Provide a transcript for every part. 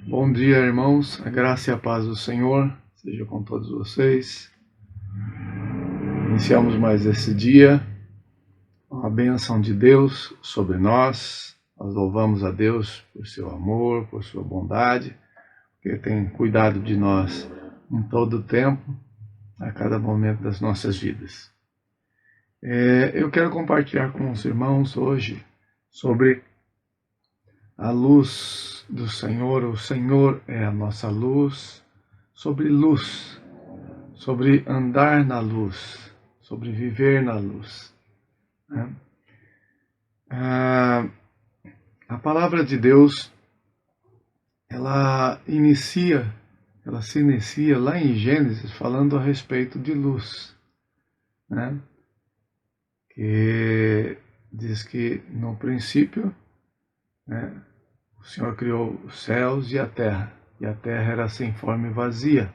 Bom dia, irmãos. A graça e a paz do Senhor seja com todos vocês. Iniciamos mais esse dia com a bênção de Deus sobre nós. Nós louvamos a Deus por seu amor, por sua bondade, porque tem cuidado de nós em todo o tempo, a cada momento das nossas vidas. Eu quero compartilhar com os irmãos hoje sobre a luz do Senhor. O Senhor é a nossa luz, sobre luz, sobre andar na luz, sobre viver na luz. A palavra de Deus, ela se inicia lá em Gênesis falando a respeito de luz, né? Que diz que no princípio, né, o Senhor criou os céus e a terra era sem forma e vazia.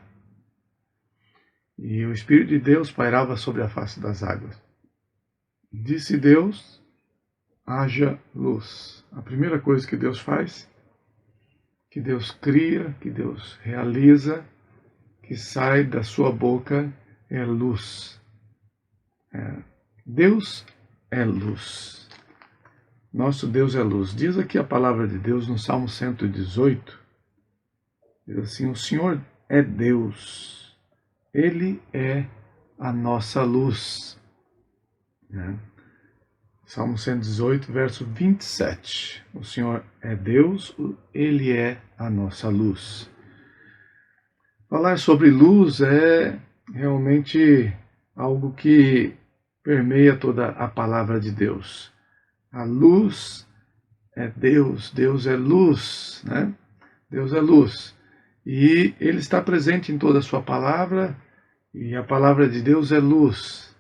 E o Espírito de Deus pairava sobre a face das águas. Disse Deus: haja luz. A primeira coisa que Deus faz, que Deus cria, que Deus realiza, que sai da sua boca, é luz. Deus é luz. Nosso Deus é luz. Diz aqui a palavra de Deus no Salmo 118. Diz assim: o Senhor é Deus. Ele é a nossa luz. Salmo 118, verso 27. O Senhor é Deus, Ele é a nossa luz. Falar sobre luz é realmente algo que permeia toda a palavra de Deus. A luz é Deus, Deus é luz, né? Deus é luz. E Ele está presente em toda a sua palavra, e a palavra de Deus é luz.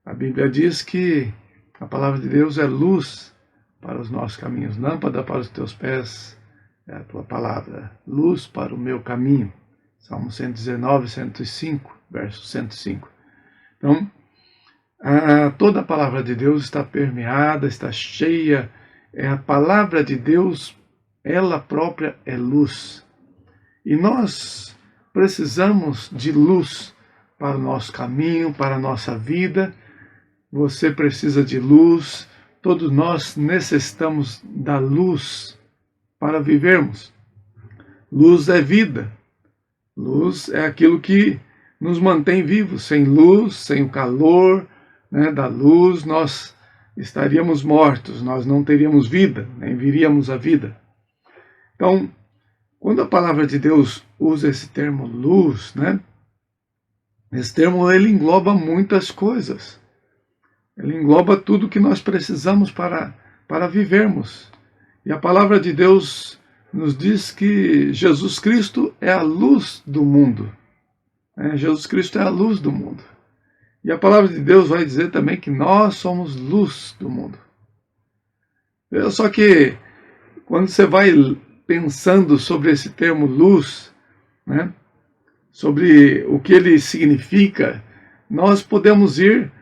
A Bíblia diz que a palavra de Deus é luz para os nossos caminhos, lâmpada para os teus pés é a tua palavra, luz para o meu caminho. Salmo 119, 105, verso 105. Então, toda a palavra de Deus está permeada, está cheia. A palavra de Deus, ela própria é luz. E nós precisamos de luz para o nosso caminho, para a nossa vida. Você precisa de luz. Todos nós necessitamos da luz para vivermos. Luz é vida. Luz é aquilo que nos mantém vivos. Sem luz, sem o calor, né, da luz, nós estaríamos mortos, nós não teríamos vida, nem viríamos a vida. Então, quando a palavra de Deus usa esse termo luz, né, esse termo ele engloba muitas coisas. Ele engloba tudo que nós precisamos para vivermos. E a palavra de Deus nos diz que Jesus Cristo é a luz do mundo. Jesus Cristo é a luz do mundo. E a palavra de Deus vai dizer também que nós somos luz do mundo. Só que quando você vai pensando sobre esse termo luz, né, sobre o que ele significa, nós podemos ir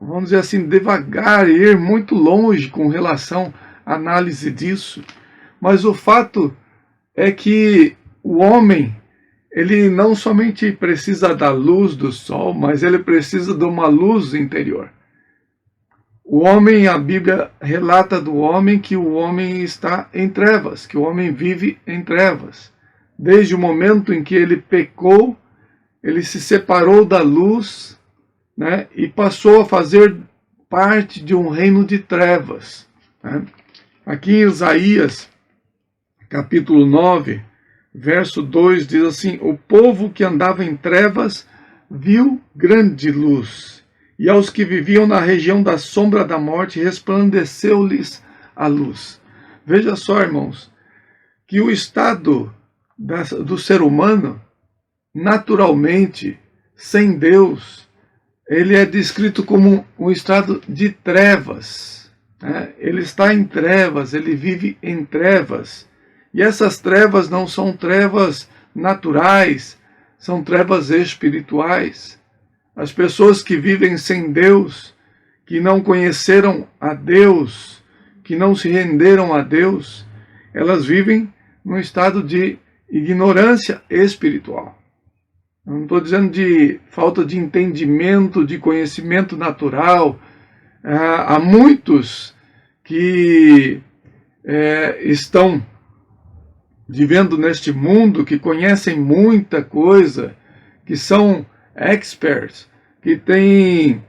vamos dizer assim, devagar, ir muito longe com relação à análise disso. Mas o fato é que o homem, ele não somente precisa da luz do sol, mas ele precisa de uma luz interior. O homem, a Bíblia relata do homem que o homem está em trevas, que o homem vive em trevas. Desde o momento em que ele pecou, ele se separou da luz, né, e passou a fazer parte de um reino de trevas. Né? Aqui em Isaías, capítulo 9, verso 2, diz assim: o povo que andava em trevas viu grande luz, e aos que viviam na região da sombra da morte resplandeceu-lhes a luz. Veja só, irmãos, que o estado do ser humano, naturalmente, sem Deus, ele é descrito como um estado de trevas. Né? Ele está em trevas, ele vive em trevas. E essas trevas não são trevas naturais, são trevas espirituais. As pessoas que vivem sem Deus, que não conheceram a Deus, que não se renderam a Deus, elas vivem num estado de ignorância espiritual. Eu não estou dizendo de falta de entendimento, de conhecimento natural. Há muitos que estão vivendo neste mundo, que conhecem muita coisa, que são experts, que têm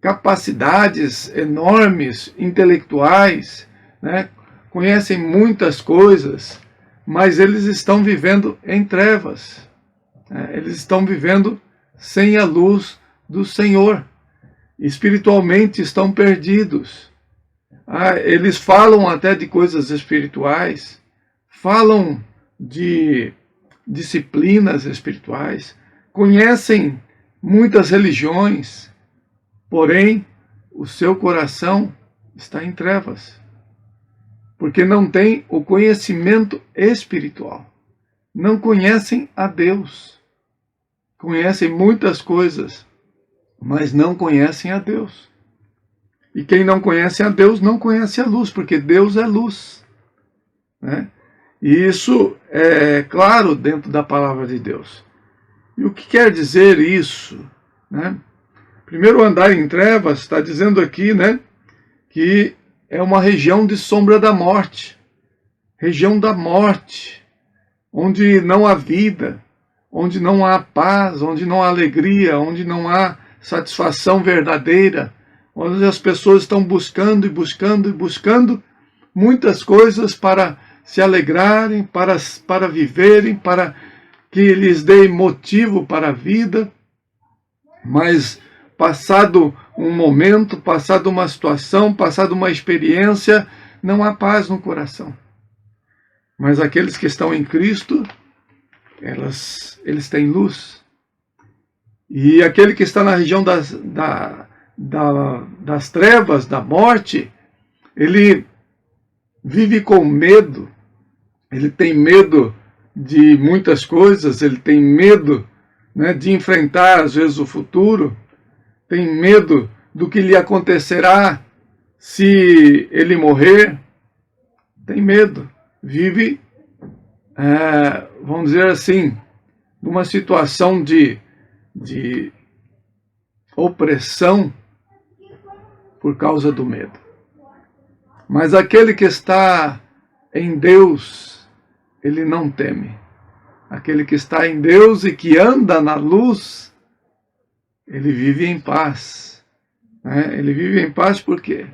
capacidades enormes, intelectuais, né? Conhecem muitas coisas, mas eles estão vivendo em trevas. Eles estão vivendo sem a luz do Senhor. Espiritualmente estão perdidos. Eles falam até de coisas espirituais, falam de disciplinas espirituais, conhecem muitas religiões, porém o seu coração está em trevas, porque não tem o conhecimento espiritual, não conhecem a Deus, conhecem muitas coisas, mas não conhecem a Deus. E quem não conhece a Deus não conhece a luz, porque Deus é luz, né? E isso é claro dentro da palavra de Deus. E o que quer dizer isso, né? Primeiro, andar em trevas está dizendo aqui, né, que é uma região de sombra da morte, região da morte, onde não há vida, onde não há paz, onde não há alegria, onde não há satisfação verdadeira, onde as pessoas estão buscando e buscando e buscando muitas coisas para se alegrarem, para viverem, para que lhes dê motivo para a vida, mas passado um momento, passado uma situação, passado uma experiência, não há paz no coração. Mas aqueles que estão em Cristo, eles têm luz. E aquele que está na região das trevas, da morte, ele vive com medo, ele tem medo de muitas coisas, ele tem medo, né, de enfrentar às vezes o futuro, tem medo do que lhe acontecerá se ele morrer, tem medo, vive, vamos dizer assim, numa situação de opressão por causa do medo. Mas aquele que está em Deus, ele não teme. Aquele que está em Deus e que anda na luz, ele vive em paz. Né? Ele vive em paz por quê?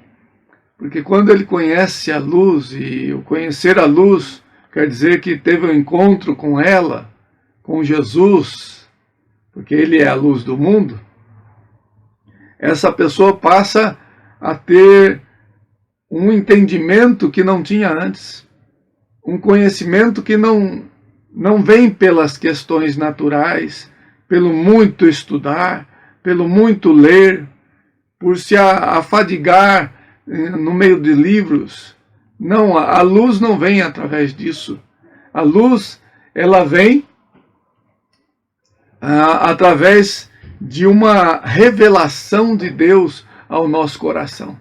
Porque quando ele conhece a luz, e o conhecer a luz quer dizer que teve um encontro com ela, com Jesus, porque ele é a luz do mundo, essa pessoa passa a ter um entendimento que não tinha antes, um conhecimento que não vem pelas questões naturais, pelo muito estudar, pelo muito ler, por se afadigar no meio de livros. Não, a luz não vem através disso. A luz, ela vem através de uma revelação de Deus ao nosso coração.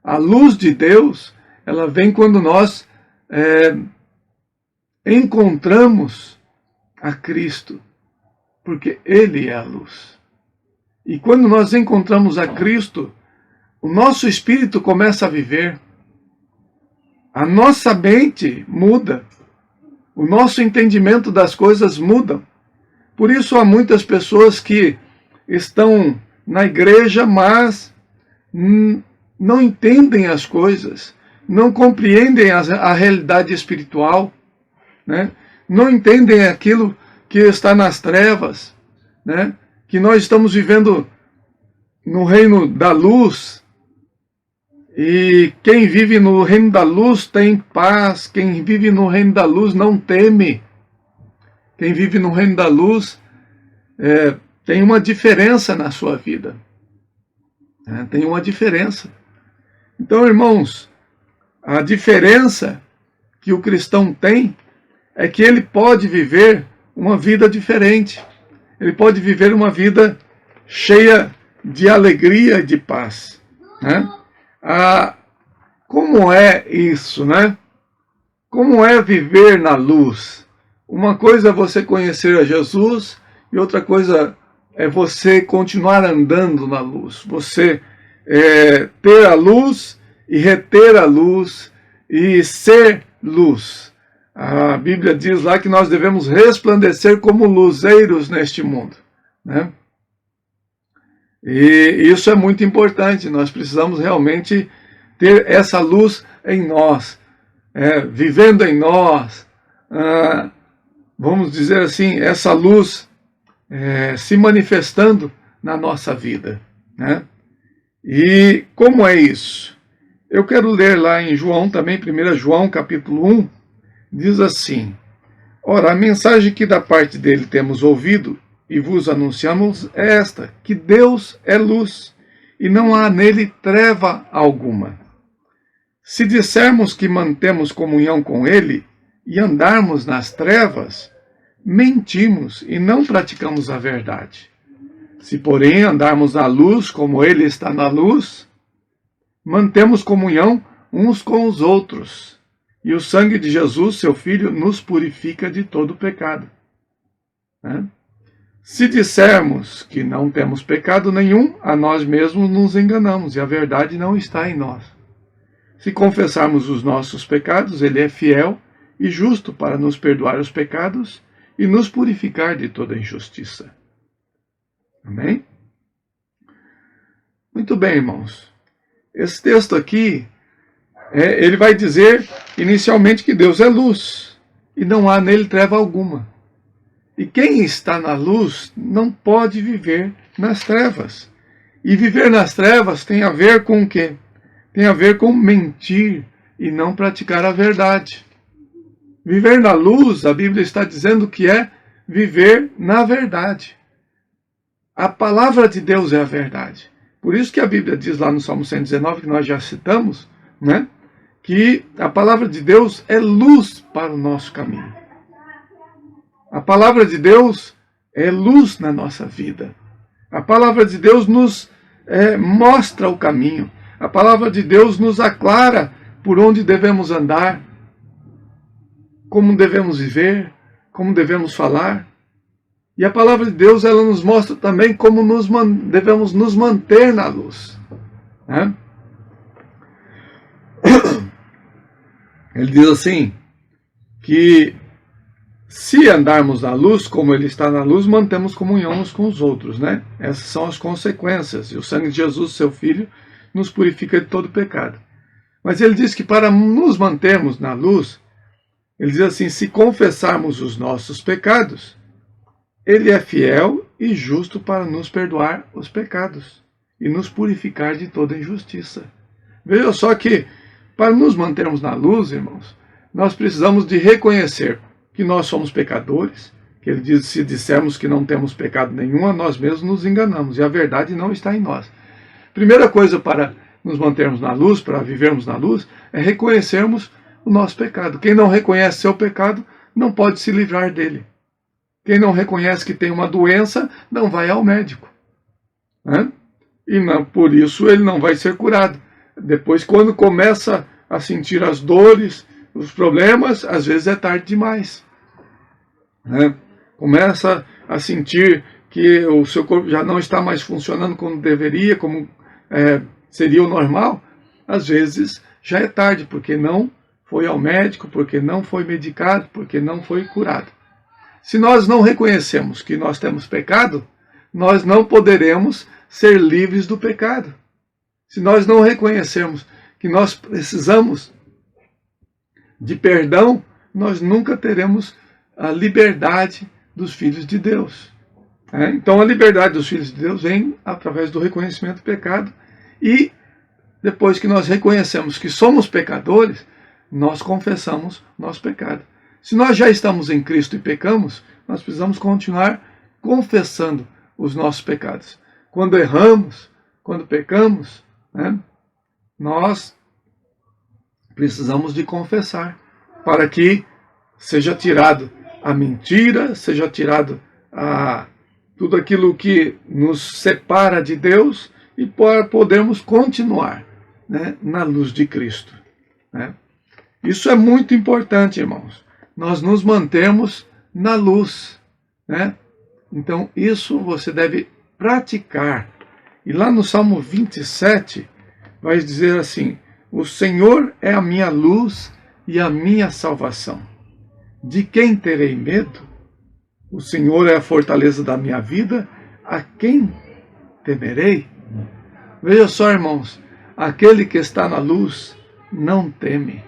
A luz de Deus, ela vem quando nós encontramos a Cristo, porque Ele é a luz. E quando nós encontramos a Cristo, o nosso espírito começa a viver, a nossa mente muda, o nosso entendimento das coisas muda. Por isso há muitas pessoas que estão na igreja, mas não entendem as coisas, não compreendem a realidade espiritual, né? Não entendem aquilo que está nas trevas, né? Que nós estamos vivendo no reino da luz, e quem vive no reino da luz tem paz, quem vive no reino da luz não teme, quem vive no reino da luz tem uma diferença na sua vida, né? Tem uma diferença. Então, irmãos, a diferença que o cristão tem é que ele pode viver uma vida diferente. Ele pode viver uma vida cheia de alegria e de paz, né? Como é isso, né? como é viver na luz? Uma coisa é você conhecer a Jesus e outra coisa é você continuar andando na luz. Você ter a luz e reter a luz e ser luz. A Bíblia diz lá que nós devemos resplandecer como luzeiros neste mundo, né? E isso é muito importante. Nós precisamos realmente ter essa luz em nós, vivendo em nós, vamos dizer assim, essa luz se manifestando na nossa vida, né? E como é isso? Eu quero ler lá em João também, 1 João capítulo 1, diz assim: ora, a mensagem que da parte dele temos ouvido e vos anunciamos é esta, que Deus é luz, e não há nele treva alguma. Se dissermos que mantemos comunhão com ele e andarmos nas trevas, mentimos e não praticamos a verdade. Se, porém, andarmos na luz como ele está na luz, mantemos comunhão uns com os outros, e o sangue de Jesus, seu Filho, nos purifica de todo pecado. Se dissermos que não temos pecado nenhum, a nós mesmos nos enganamos, e a verdade não está em nós. Se confessarmos os nossos pecados, ele é fiel e justo para nos perdoar os pecados e nos purificar de toda injustiça. Amém? Muito bem, irmãos. Esse texto aqui, ele vai dizer inicialmente que Deus é luz e não há nele treva alguma. E quem está na luz não pode viver nas trevas. E viver nas trevas tem a ver com o quê? Tem a ver com mentir e não praticar a verdade. Viver na luz, a Bíblia está dizendo que é viver na verdade. A palavra de Deus é a verdade. Por isso que a Bíblia diz lá no Salmo 119, que nós já citamos, né, que a palavra de Deus é luz para o nosso caminho. A palavra de Deus é luz na nossa vida. A palavra de Deus nos mostra o caminho. A palavra de Deus nos aclara por onde devemos andar, como devemos viver, como devemos falar. E a palavra de Deus, ela nos mostra também como devemos nos manter na luz. Né? Ele diz assim, que se andarmos na luz, como ele está na luz, mantemos comunhão uns com os outros. Né? Essas são as consequências. E o sangue de Jesus, seu Filho, nos purifica de todo pecado. Mas ele diz que para nos mantermos na luz, ele diz assim, se confessarmos os nossos pecados, ele é fiel e justo para nos perdoar os pecados e nos purificar de toda injustiça. Veja só que, para nos mantermos na luz, irmãos, nós precisamos de reconhecer que nós somos pecadores, que ele diz, se dissermos que não temos pecado nenhum, a nós mesmos nos enganamos, e a verdade não está em nós. Primeira coisa para nos mantermos na luz, para vivermos na luz, é reconhecermos o nosso pecado. Quem não reconhece seu pecado, não pode se livrar dele. Quem não reconhece que tem uma doença, não vai ao médico. Né? E não, por isso ele não vai ser curado. Depois, quando começa a sentir as dores, os problemas, às vezes é tarde demais. Né? Começa a sentir que o seu corpo já não está mais funcionando como deveria, como seria o normal, às vezes já é tarde, porque não foi ao médico, porque não foi medicado, porque não foi curado. Se nós não reconhecemos que nós temos pecado, nós não poderemos ser livres do pecado. Se nós não reconhecermos que nós precisamos de perdão, nós nunca teremos a liberdade dos filhos de Deus. Então a liberdade dos filhos de Deus vem através do reconhecimento do pecado, e depois que nós reconhecemos que somos pecadores, nós confessamos nosso pecado. Se nós já estamos em Cristo e pecamos, nós precisamos continuar confessando os nossos pecados. Quando erramos, quando pecamos, né, nós precisamos de confessar, para que seja tirado a mentira, seja tirado tudo aquilo que nos separa de Deus, e para podermos continuar, né, na luz de Cristo. Né? Isso é muito importante, irmãos. Nós nos mantemos na luz, né? Então, isso você deve praticar. E lá no Salmo 27, vai dizer assim: o Senhor é a minha luz e a minha salvação. De quem terei medo? O Senhor é a fortaleza da minha vida. A quem temerei? Veja só, irmãos, aquele que está na luz não teme.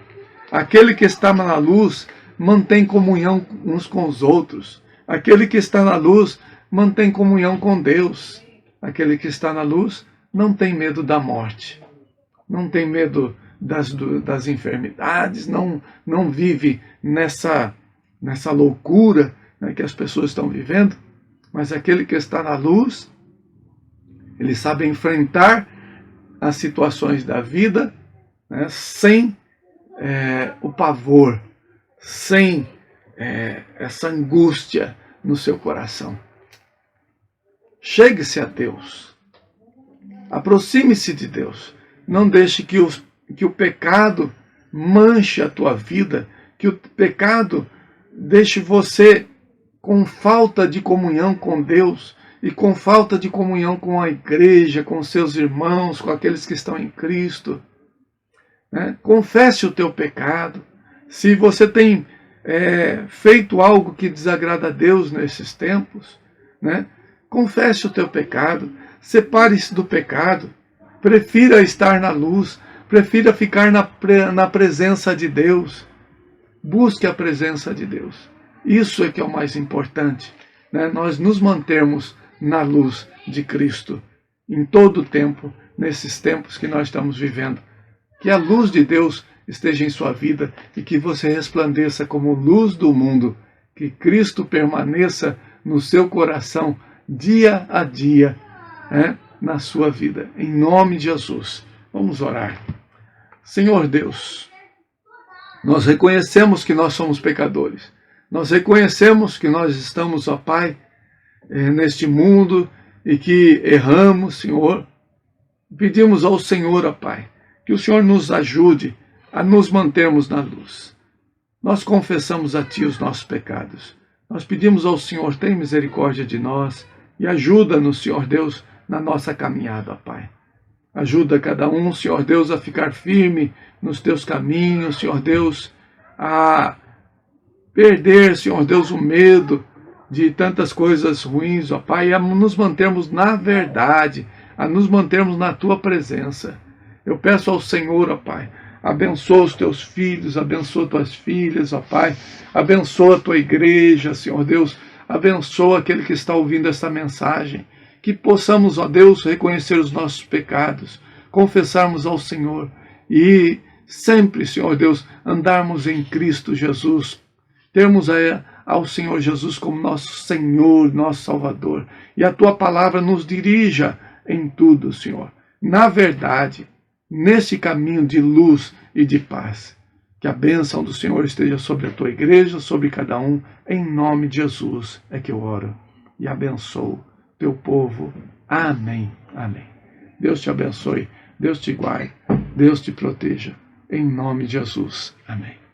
Aquele que está na luz mantém comunhão uns com os outros. Aquele que está na luz mantém comunhão com Deus. Aquele que está na luz não tem medo da morte. Não tem medo das enfermidades, não vive nessa loucura, né, que as pessoas estão vivendo. Mas aquele que está na luz, ele sabe enfrentar as situações da vida, né, sem o pavor, sem essa angústia no seu coração. Chegue-se a Deus. Aproxime-se de Deus. Não deixe que o pecado manche a tua vida, que o pecado deixe você com falta de comunhão com Deus e com falta de comunhão com a igreja, com seus irmãos, com aqueles que estão em Cristo. Né? Confesse o teu pecado. Se você tem feito algo que desagrada a Deus nesses tempos, né? Confesse o teu pecado. Separe-se do pecado. Prefira estar na luz. Prefira ficar na presença de Deus. Busque a presença de Deus. Isso é que é o mais importante, né? Nós nos mantermos na luz de Cristo em todo o tempo, nesses tempos que nós estamos vivendo. Que a luz de Deus esteja em sua vida e que você resplandeça como luz do mundo. Que Cristo permaneça no seu coração dia a dia, né, na sua vida. Em nome de Jesus. Vamos orar. Senhor Deus, nós reconhecemos que nós somos pecadores. Nós reconhecemos que nós estamos, ó Pai, neste mundo e que erramos, Senhor. Pedimos ao Senhor, ó Pai, que o Senhor nos ajude a nos mantermos na luz. Nós confessamos a Ti os nossos pecados. Nós pedimos ao Senhor, tem misericórdia de nós e ajuda-nos, Senhor Deus, na nossa caminhada, ó Pai. Ajuda cada um, Senhor Deus, a ficar firme nos Teus caminhos, Senhor Deus, a perder, Senhor Deus, o medo de tantas coisas ruins, ó Pai, a nos mantermos na verdade, a nos mantermos na Tua presença. Eu peço ao Senhor, ó Pai, abençoa os Teus filhos, abençoa Tuas filhas, ó Pai, abençoa a Tua igreja, Senhor Deus, abençoa aquele que está ouvindo esta mensagem, que possamos, ó Deus, reconhecer os nossos pecados, confessarmos ao Senhor e sempre, Senhor Deus, andarmos em Cristo Jesus, termos ao Senhor Jesus como nosso Senhor, nosso Salvador, e a Tua palavra nos dirija em tudo, Senhor, na verdade, nesse caminho de luz e de paz. Que a bênção do Senhor esteja sobre a Tua igreja, sobre cada um, em nome de Jesus é que eu oro e abençoo Teu povo. Amém. Amém. Deus te abençoe, Deus te guarde, Deus te proteja, em nome de Jesus. Amém.